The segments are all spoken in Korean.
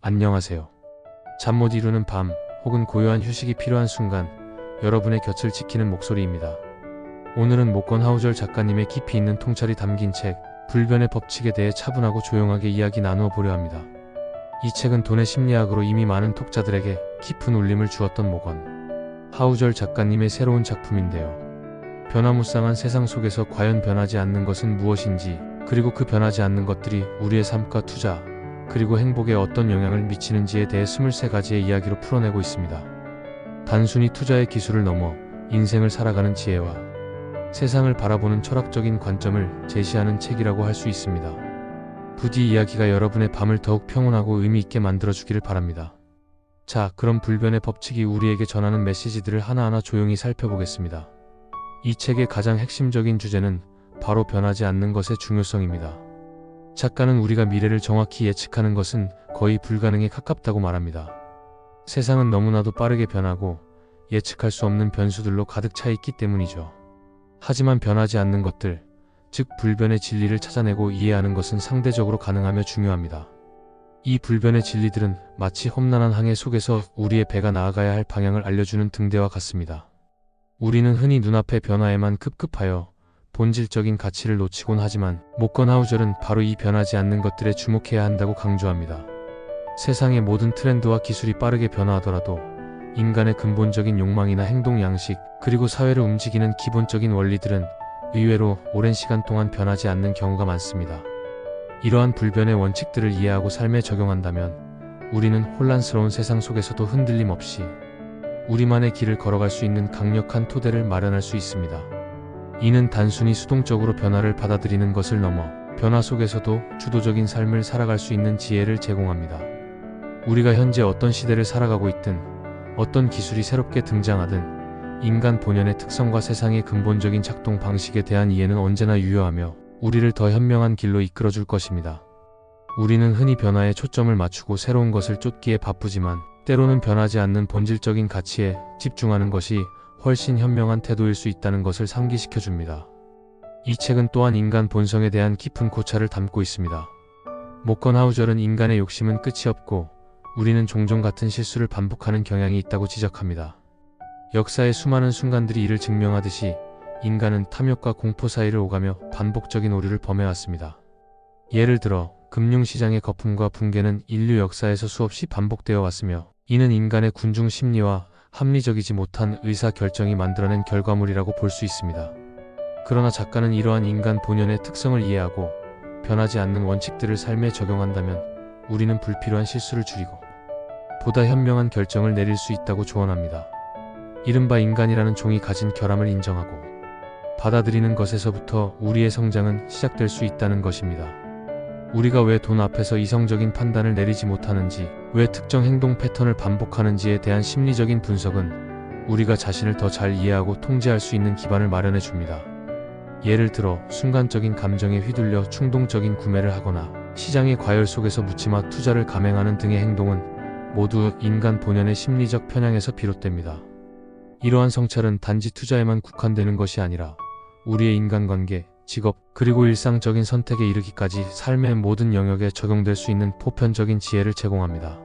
안녕하세요. 잠 못 이루는 밤 혹은 고요한 휴식이 필요한 순간 여러분의 곁을 지키는 목소리입니다. 오늘은 모건 하우절 작가님의 깊이 있는 통찰이 담긴 책 불변의 법칙에 대해 차분하고 조용하게 이야기 나누어 보려 합니다. 이 책은 돈의 심리학으로 이미 많은 독자들에게 깊은 울림을 주었던 모건 하우절 작가님의 새로운 작품인데요. 변화무쌍한 세상 속에서 과연 변하지 않는 것은 무엇인지, 그리고 그 변하지 않는 것들이 우리의 삶과 투자, 그리고 행복에 어떤 영향을 미치는지에 대해 23가지의 이야기로 풀어내고 있습니다. 단순히 투자의 기술을 넘어 인생을 살아가는 지혜와 세상을 바라보는 철학적인 관점을 제시하는 책이라고 할 수 있습니다. 부디 이야기가 여러분의 밤을 더욱 평온하고 의미 있게 만들어주기를 바랍니다. 자, 그럼 불변의 법칙이 우리에게 전하는 메시지들을 하나하나 조용히 살펴보겠습니다. 이 책의 가장 핵심적인 주제는 바로 변하지 않는 것의 중요성입니다. 작가는 우리가 미래를 정확히 예측하는 것은 거의 불가능에 가깝다고 말합니다. 세상은 너무나도 빠르게 변하고 예측할 수 없는 변수들로 가득 차 있기 때문이죠. 하지만 변하지 않는 것들, 즉 불변의 진리를 찾아내고 이해하는 것은 상대적으로 가능하며 중요합니다. 이 불변의 진리들은 마치 험난한 항해 속에서 우리의 배가 나아가야 할 방향을 알려주는 등대와 같습니다. 우리는 흔히 눈앞의 변화에만 급급하여 본질적인 가치를 놓치곤 하지만 모건 하우절은 바로 이 변하지 않는 것들에 주목해야 한다고 강조합니다. 세상의 모든 트렌드와 기술이 빠르게 변화하더라도 인간의 근본적인 욕망이나 행동 양식, 그리고 사회를 움직이는 기본적인 원리들은 의외로 오랜 시간 동안 변하지 않는 경우가 많습니다. 이러한 불변의 원칙들을 이해하고 삶에 적용한다면 우리는 혼란스러운 세상 속에서도 흔들림 없이 우리만의 길을 걸어갈 수 있는 강력한 토대를 마련할 수 있습니다. 이는 단순히 수동적으로 변화를 받아들이는 것을 넘어 변화 속에서도 주도적인 삶을 살아갈 수 있는 지혜를 제공합니다. 우리가 현재 어떤 시대를 살아가고 있든, 어떤 기술이 새롭게 등장하든 인간 본연의 특성과 세상의 근본적인 작동 방식에 대한 이해는 언제나 유효하며 우리를 더 현명한 길로 이끌어줄 것입니다. 우리는 흔히 변화에 초점을 맞추고 새로운 것을 쫓기에 바쁘지만 때로는 변하지 않는 본질적인 가치에 집중하는 것이 훨씬 현명한 태도일 수 있다는 것을 상기시켜줍니다. 이 책은 또한 인간 본성에 대한 깊은 고찰을 담고 있습니다. 모건 하우절은 인간의 욕심은 끝이 없고 우리는 종종 같은 실수를 반복하는 경향이 있다고 지적합니다. 역사의 수많은 순간들이 이를 증명하듯이 인간은 탐욕과 공포 사이를 오가며 반복적인 오류를 범해왔습니다. 예를 들어 금융시장의 거품과 붕괴는 인류 역사에서 수없이 반복되어 왔으며 이는 인간의 군중 심리와 합리적이지 못한 의사결정이 만들어낸 결과물이라고 볼 수 있습니다. 그러나 작가는 이러한 인간 본연의 특성을 이해하고 변하지 않는 원칙들을 삶에 적용한다면 우리는 불필요한 실수를 줄이고 보다 현명한 결정을 내릴 수 있다고 조언합니다. 이른바 인간이라는 종이 가진 결함을 인정하고 받아들이는 것에서부터 우리의 성장은 시작될 수 있다는 것입니다. 우리가 왜 돈 앞에서 이성적인 판단을 내리지 못하는지, 왜 특정 행동 패턴을 반복하는지에 대한 심리적인 분석은 우리가 자신을 더 잘 이해하고 통제할 수 있는 기반을 마련해 줍니다. 예를 들어 순간적인 감정에 휘둘려 충동적인 구매를 하거나 시장의 과열 속에서 묻지마 투자를 감행하는 등의 행동은 모두 인간 본연의 심리적 편향에서 비롯됩니다. 이러한 성찰은 단지 투자에만 국한되는 것이 아니라 우리의 인간관계, 직업, 그리고 일상적인 선택에 이르기까지 삶의 모든 영역에 적용될 수 있는 보편적인 지혜를 제공합니다.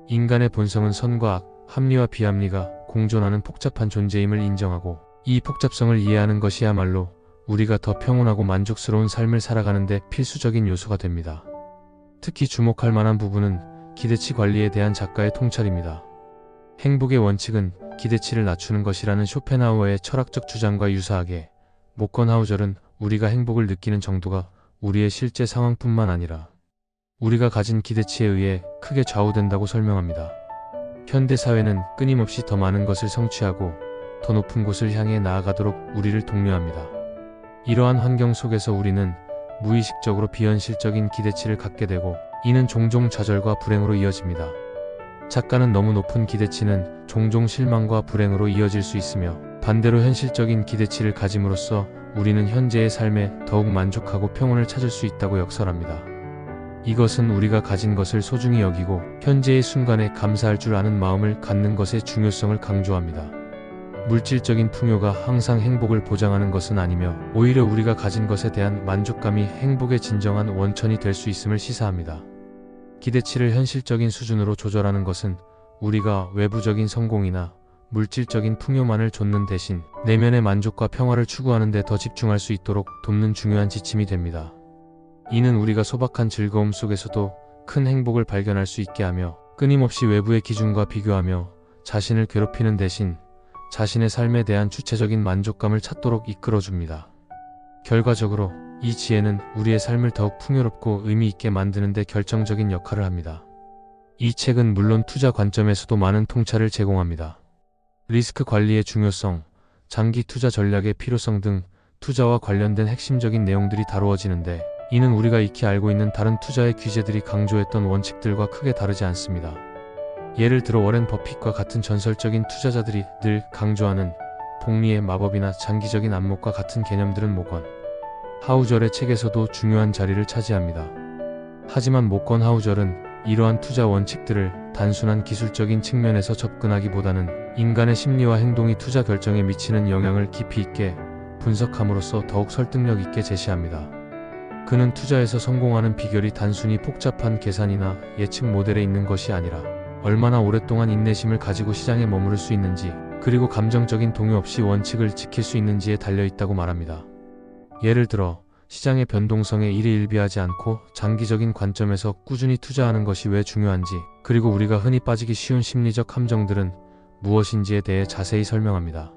인간의 본성은 선과 악, 합리와 비합리가 공존하는 복잡한 존재임을 인정하고 이 복잡성을 이해하는 것이야말로 우리가 더 평온하고 만족스러운 삶을 살아가는 데 필수적인 요소가 됩니다. 특히 주목할 만한 부분은 기대치 관리에 대한 작가의 통찰입니다. 행복의 원칙은 기대치를 낮추는 것이라는 쇼펜하우어의 철학적 주장과 유사하게 모건 하우절은 우리가 행복을 느끼는 정도가 우리의 실제 상황뿐만 아니라 우리가 가진 기대치에 의해 크게 좌우된다고 설명합니다. 현대 사회는 끊임없이 더 많은 것을 성취하고 더 높은 곳을 향해 나아가도록 우리를 독려합니다. 이러한 환경 속에서 우리는 무의식적으로 비현실적인 기대치를 갖게 되고 이는 종종 좌절과 불행으로 이어집니다. 작가는 너무 높은 기대치는 종종 실망과 불행으로 이어질 수 있으며 반대로 현실적인 기대치를 가짐으로써 우리는 현재의 삶에 더욱 만족하고 평온을 찾을 수 있다고 역설합니다. 이것은 우리가 가진 것을 소중히 여기고 현재의 순간에 감사할 줄 아는 마음을 갖는 것의 중요성을 강조합니다. 물질적인 풍요가 항상 행복을 보장하는 것은 아니며 오히려 우리가 가진 것에 대한 만족감이 행복의 진정한 원천이 될 수 있음을 시사합니다. 기대치를 현실적인 수준으로 조절하는 것은 우리가 외부적인 성공이나 물질적인 풍요만을 좇는 대신 내면의 만족과 평화를 추구하는 데 더 집중할 수 있도록 돕는 중요한 지침이 됩니다. 이는 우리가 소박한 즐거움 속에서도 큰 행복을 발견할 수 있게 하며 끊임없이 외부의 기준과 비교하며 자신을 괴롭히는 대신 자신의 삶에 대한 주체적인 만족감을 찾도록 이끌어줍니다. 결과적으로 이 지혜는 우리의 삶을 더욱 풍요롭고 의미 있게 만드는 데 결정적인 역할을 합니다. 이 책은 물론 투자 관점에서도 많은 통찰을 제공합니다. 리스크 관리의 중요성, 장기 투자 전략의 필요성 등 투자와 관련된 핵심적인 내용들이 다루어지는데 이는 우리가 익히 알고 있는 다른 투자의 귀재들이 강조했던 원칙들과 크게 다르지 않습니다. 예를 들어 워렌 버핏과 같은 전설적인 투자자들이 늘 강조하는 복리의 마법이나 장기적인 안목과 같은 개념들은 모건 하우절의 책에서도 중요한 자리를 차지합니다. 하지만 모건 하우절은 이러한 투자 원칙들을 단순한 기술적인 측면에서 접근하기보다는 인간의 심리와 행동이 투자 결정에 미치는 영향을 깊이 있게 분석함으로써 더욱 설득력 있게 제시합니다. 그는 투자에서 성공하는 비결이 단순히 복잡한 계산이나 예측 모델에 있는 것이 아니라 얼마나 오랫동안 인내심을 가지고 시장에 머무를 수 있는지, 그리고 감정적인 동요 없이 원칙을 지킬 수 있는지에 달려있다고 말합니다. 예를 들어 시장의 변동성에 일희일비하지 않고 장기적인 관점에서 꾸준히 투자하는 것이 왜 중요한지, 그리고 우리가 흔히 빠지기 쉬운 심리적 함정들은 무엇인지에 대해 자세히 설명합니다.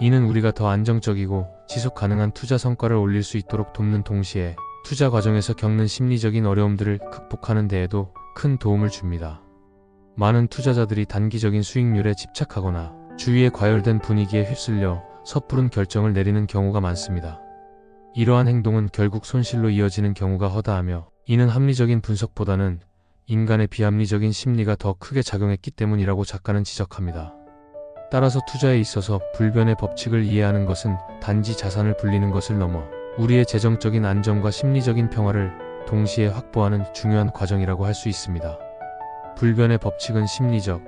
이는 우리가 더 안정적이고 지속 가능한 투자 성과를 올릴 수 있도록 돕는 동시에 투자 과정에서 겪는 심리적인 어려움들을 극복하는 데에도 큰 도움을 줍니다. 많은 투자자들이 단기적인 수익률에 집착하거나 주위의 과열된 분위기에 휩쓸려 섣부른 결정을 내리는 경우가 많습니다. 이러한 행동은 결국 손실로 이어지는 경우가 허다하며 이는 합리적인 분석보다는 인간의 비합리적인 심리가 더 크게 작용했기 때문이라고 작가는 지적합니다. 따라서 투자에 있어서 불변의 법칙을 이해하는 것은 단지 자산을 불리는 것을 넘어 우리의 재정적인 안정과 심리적인 평화를 동시에 확보하는 중요한 과정이라고 할 수 있습니다. 불변의 법칙은 심리적,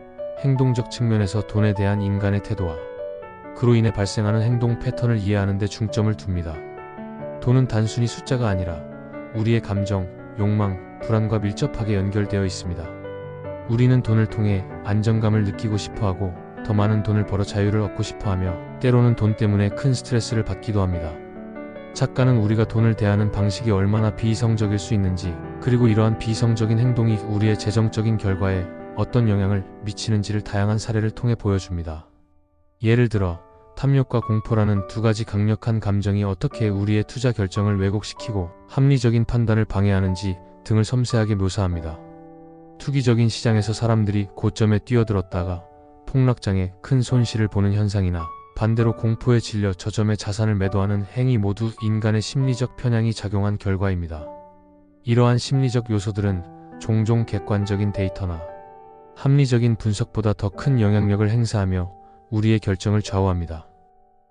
행동적 측면에서 돈에 대한 인간의 태도와 그로 인해 발생하는 행동 패턴을 이해하는 데 중점을 둡니다. 돈은 단순히 숫자가 아니라 우리의 감정, 욕망, 불안과 밀접하게 연결되어 있습니다. 우리는 돈을 통해 안정감을 느끼고 싶어하고 더 많은 돈을 벌어 자유를 얻고 싶어하며 때로는 돈 때문에 큰 스트레스를 받기도 합니다. 작가는 우리가 돈을 대하는 방식이 얼마나 비이성적일 수 있는지, 그리고 이러한 비이성적인 행동이 우리의 재정적인 결과에 어떤 영향을 미치는지를 다양한 사례를 통해 보여줍니다. 예를 들어 탐욕과 공포라는 두 가지 강력한 감정이 어떻게 우리의 투자 결정을 왜곡시키고 합리적인 판단을 방해하는지 등을 섬세하게 묘사합니다. 투기적인 시장에서 사람들이 고점에 뛰어들었다가 폭락장에 큰 손실을 보는 현상이나 반대로 공포에 질려 저점에 자산을 매도하는 행위 모두 인간의 심리적 편향이 작용한 결과입니다. 이러한 심리적 요소들은 종종 객관적인 데이터나 합리적인 분석보다 더 큰 영향력을 행사하며 우리의 결정을 좌우합니다.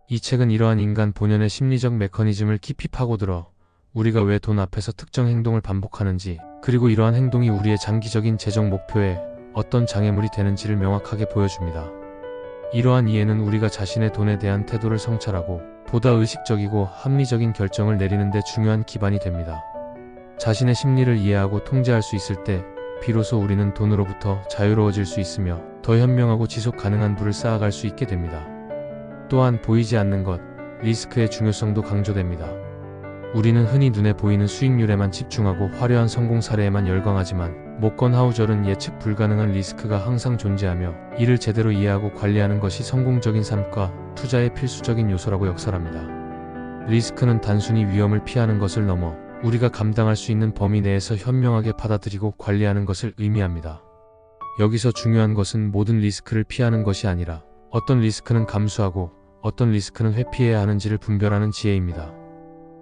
이 책은 이러한 인간 본연의 심리적 메커니즘을 깊이 파고들어 우리가 왜 돈 앞에서 특정 행동을 반복하는지, 그리고 이러한 행동이 우리의 장기적인 재정 목표에 어떤 장애물이 되는지를 명확하게 보여줍니다. 이러한 이해는 우리가 자신의 돈에 대한 태도를 성찰하고 보다 의식적이고 합리적인 결정을 내리는 데 중요한 기반이 됩니다. 자신의 심리를 이해하고 통제할 수 있을 때 비로소 우리는 돈으로부터 자유로워질 수 있으며 더 현명하고 지속 가능한 부를 쌓아갈 수 있게 됩니다. 또한 보이지 않는 것, 리스크의 중요성도 강조됩니다. 우리는 흔히 눈에 보이는 수익률에만 집중하고 화려한 성공 사례에만 열광하지만 모건 하우절은 예측 불가능한 리스크가 항상 존재하며 이를 제대로 이해하고 관리하는 것이 성공적인 삶과 투자의 필수적인 요소라고 역설합니다. 리스크는 단순히 위험을 피하는 것을 넘어 우리가 감당할 수 있는 범위 내에서 현명하게 받아들이고 관리하는 것을 의미합니다. 여기서 중요한 것은 모든 리스크를 피하는 것이 아니라 어떤 리스크는 감수하고 어떤 리스크는 회피해야 하는지를 분별하는 지혜입니다.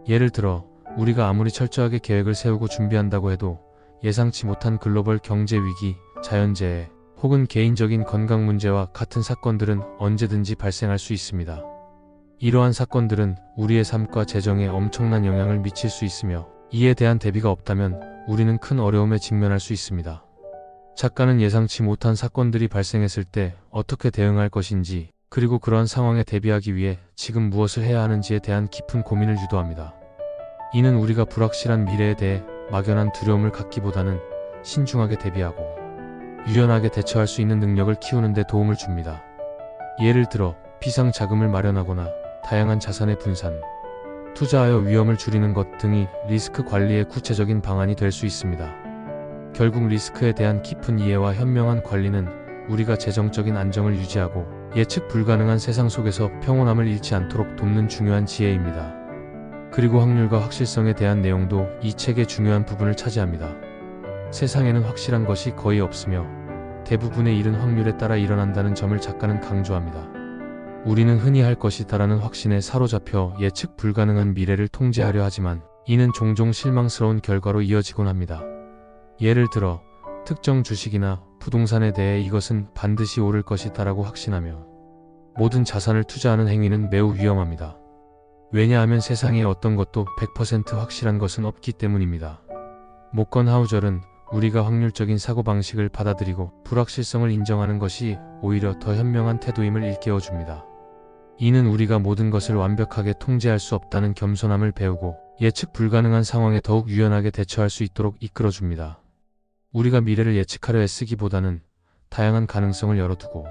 예를 들어 우리가 아무리 철저하게 계획을 세우고 준비한다고 해도 예상치 못한 글로벌 경제 위기, 자연재해, 혹은 개인적인 건강 문제와 같은 사건들은 언제든지 발생할 수 있습니다. 이러한 사건들은 우리의 삶과 재정에 엄청난 영향을 미칠 수 있으며 이에 대한 대비가 없다면 우리는 큰 어려움에 직면할 수 있습니다. 작가는 예상치 못한 사건들이 발생했을 때 어떻게 대응할 것인지, 그리고 그러한 상황에 대비하기 위해 지금 무엇을 해야 하는지에 대한 깊은 고민을 유도합니다. 이는 우리가 불확실한 미래에 대해 막연한 두려움을 갖기보다는 신중하게 대비하고 유연하게 대처할 수 있는 능력을 키우는 데 도움을 줍니다. 예를 들어 비상 자금을 마련하거나 다양한 자산의 분산, 투자하여 위험을 줄이는 것 등이 리스크 관리의 구체적인 방안이 될 수 있습니다. 결국 리스크에 대한 깊은 이해와 현명한 관리는 우리가 재정적인 안정을 유지하고 예측 불가능한 세상 속에서 평온함을 잃지 않도록 돕는 중요한 지혜입니다. 그리고 확률과 확실성에 대한 내용도 이 책의 중요한 부분을 차지합니다. 세상에는 확실한 것이 거의 없으며 대부분의 일은 확률에 따라 일어난다는 점을 작가는 강조합니다. 우리는 흔히 할 것이다라는 확신에 사로잡혀 예측 불가능한 미래를 통제하려 하지만 이는 종종 실망스러운 결과로 이어지곤 합니다. 예를 들어 특정 주식이나 부동산에 대해 이것은 반드시 오를 것이다라고 확신하며 모든 자산을 투자하는 행위는 매우 위험합니다. 왜냐하면 세상에 어떤 것도 100% 확실한 것은 없기 때문입니다. 모건 하우절은 우리가 확률적인 사고방식을 받아들이고 불확실성을 인정하는 것이 오히려 더 현명한 태도임을 일깨워줍니다. 이는 우리가 모든 것을 완벽하게 통제할 수 없다는 겸손함을 배우고 예측 불가능한 상황에 더욱 유연하게 대처할 수 있도록 이끌어줍니다. 우리가 미래를 예측하려 애쓰기보다는 다양한 가능성을 열어두고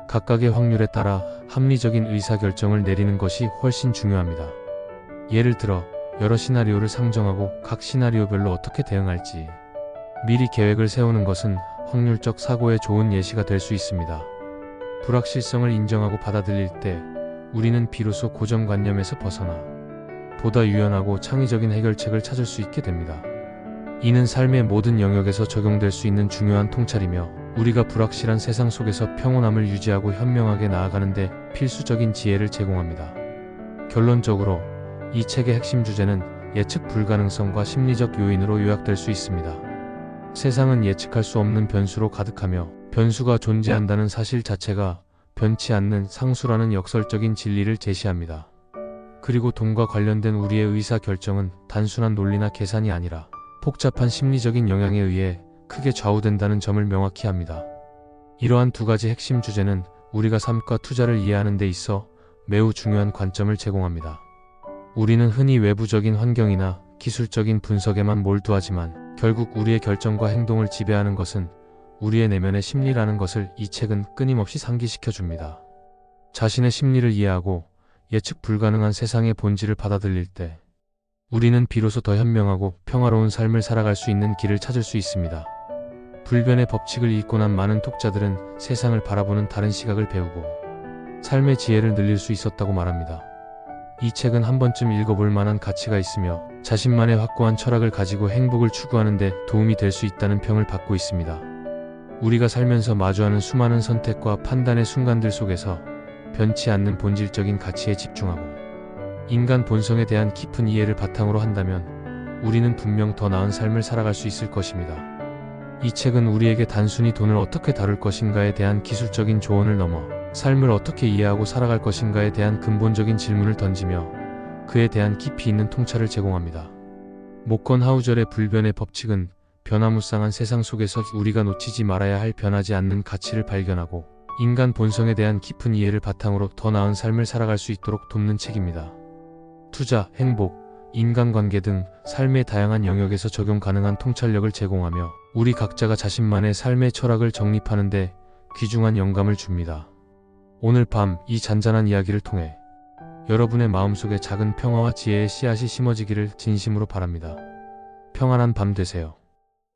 각각의 확률에 따라 합리적인 의사결정을 내리는 것이 훨씬 중요합니다. 예를 들어 여러 시나리오를 상정하고 각 시나리오별로 어떻게 대응할지 미리 계획을 세우는 것은 확률적 사고의 좋은 예시가 될 수 있습니다. 불확실성을 인정하고 받아들일 때 우리는 비로소 고정관념에서 벗어나 보다 유연하고 창의적인 해결책을 찾을 수 있게 됩니다. 이는 삶의 모든 영역에서 적용될 수 있는 중요한 통찰이며 우리가 불확실한 세상 속에서 평온함을 유지하고 현명하게 나아가는 데 필수적인 지혜를 제공합니다. 결론적으로 이 책의 핵심 주제는 예측 불가능성과 심리적 요인으로 요약될 수 있습니다. 세상은 예측할 수 없는 변수로 가득하며 변수가 존재한다는 사실 자체가 변치 않는 상수라는 역설적인 진리를 제시합니다. 그리고 돈과 관련된 우리의 의사결정은 단순한 논리나 계산이 아니라 복잡한 심리적인 영향에 의해 크게 좌우된다는 점을 명확히 합니다. 이러한 두 가지 핵심 주제는 우리가 삶과 투자를 이해하는 데 있어 매우 중요한 관점을 제공합니다. 우리는 흔히 외부적인 환경이나 기술적인 분석에만 몰두하지만 결국 우리의 결정과 행동을 지배하는 것은 우리의 내면의 심리라는 것을 이 책은 끊임없이 상기시켜 줍니다. 자신의 심리를 이해하고 예측 불가능한 세상의 본질을 받아들일 때 우리는 비로소 더 현명하고 평화로운 삶을 살아갈 수 있는 길을 찾을 수 있습니다. 불변의 법칙을 읽고 난 많은 독자들은 세상을 바라보는 다른 시각을 배우고 삶의 지혜를 늘릴 수 있었다고 말합니다. 이 책은 한 번쯤 읽어볼 만한 가치가 있으며 자신만의 확고한 철학을 가지고 행복을 추구하는 데 도움이 될 수 있다는 평을 받고 있습니다. 우리가 살면서 마주하는 수많은 선택과 판단의 순간들 속에서 변치 않는 본질적인 가치에 집중하고 인간 본성에 대한 깊은 이해를 바탕으로 한다면 우리는 분명 더 나은 삶을 살아갈 수 있을 것입니다. 이 책은 우리에게 단순히 돈을 어떻게 다룰 것인가에 대한 기술적인 조언을 넘어 삶을 어떻게 이해하고 살아갈 것인가에 대한 근본적인 질문을 던지며 그에 대한 깊이 있는 통찰을 제공합니다. 모건 하우절의 불변의 법칙은 변화무쌍한 세상 속에서 우리가 놓치지 말아야 할 변하지 않는 가치를 발견하고 인간 본성에 대한 깊은 이해를 바탕으로 더 나은 삶을 살아갈 수 있도록 돕는 책입니다. 투자, 행복, 인간관계 등 삶의 다양한 영역에서 적용 가능한 통찰력을 제공하며 우리 각자가 자신만의 삶의 철학을 정립하는 데 귀중한 영감을 줍니다. 오늘 밤 이 잔잔한 이야기를 통해 여러분의 마음속에 작은 평화와 지혜의 씨앗이 심어지기를 진심으로 바랍니다. 평안한 밤 되세요.